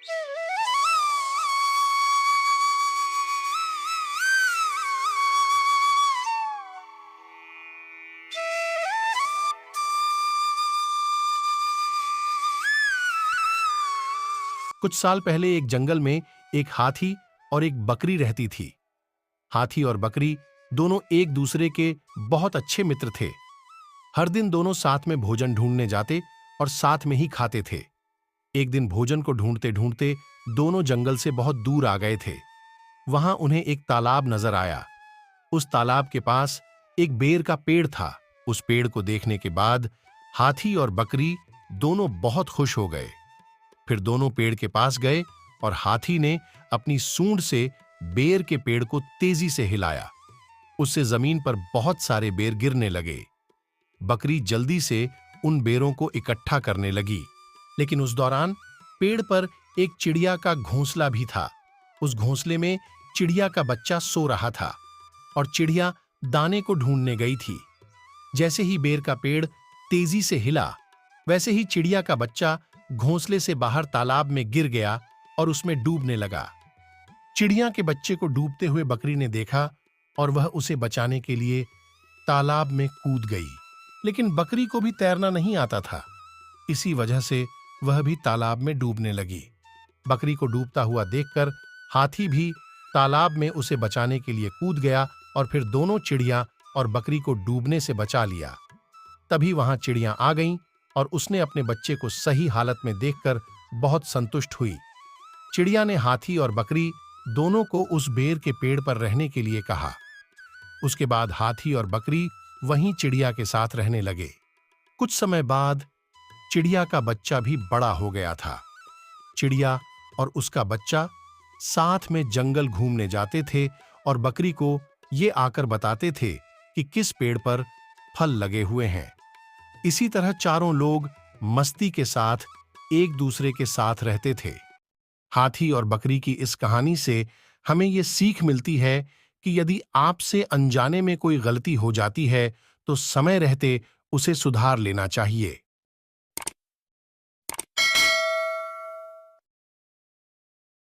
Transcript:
कुछ साल पहले एक जंगल में एक हाथी और एक बकरी रहती थी। हाथी और बकरी दोनों एक दूसरे के बहुत अच्छे मित्र थे। हर दिन दोनों साथ में भोजन ढूंढने जाते और साथ में ही खाते थे। एक दिन भोजन को ढूंढते ढूंढते दोनों जंगल से बहुत दूर आ गए थे। वहां उन्हें एक तालाब नजर आया। उस तालाब के पास एक बेर का पेड़ था। उस पेड़ को देखने के बाद हाथी और बकरी दोनों बहुत खुश हो गए। फिर दोनों पेड़ के पास गए और हाथी ने अपनी सूंड से बेर के पेड़ को तेजी से हिलाया। उससे जमीन पर बहुत सारे बेर गिरने लगे। बकरी जल्दी से उन बेरों को इकट्ठा करने लगी, लेकिन उस दौरान पेड़ पर एक चिड़िया का घोंसला भी था। उस घोंसले में चिड़िया का बच्चा सो रहा था और चिड़िया दाने को ढूंढने गई थी। जैसे ही बेर का पेड़ तेजी से हिला, वैसे ही चिड़िया का बच्चा घोंसले से बाहर तालाब में गिर गया और उसमें डूबने लगा। चिड़िया के बच्चे को डूबते हुए बकरी ने देखा और वह उसे बचाने के लिए तालाब में कूद गई, लेकिन बकरी को भी तैरना नहीं आता था। इसी वजह से वह भी तालाब में डूबने लगी। बकरी को डूबता हुआ देखकर हाथी भी तालाब में उसे बचाने के लिए कूद गया और फिर दोनों चिड़िया और बकरी को डूबने से बचा लिया। तभी वहां चिड़िया आ गईं और उसने अपने बच्चे को सही हालत में देखकर बहुत संतुष्ट हुई। चिड़िया ने हाथी और बकरी दोनों को उस बेर के पेड़ पर रहने के लिए कहा। उसके बाद हाथी और बकरी वहीं चिड़िया के साथ रहने लगे। कुछ समय बाद चिड़िया का बच्चा भी बड़ा हो गया था। चिड़िया और उसका बच्चा साथ में जंगल घूमने जाते थे और बकरी को ये आकर बताते थे कि किस पेड़ पर फल लगे हुए हैं। इसी तरह चारों लोग मस्ती के साथ एक दूसरे के साथ रहते थे। हाथी और बकरी की इस कहानी से हमें ये सीख मिलती है कि यदि आपसे अनजाने में कोई गलती हो जाती है तो समय रहते उसे सुधार लेना चाहिए।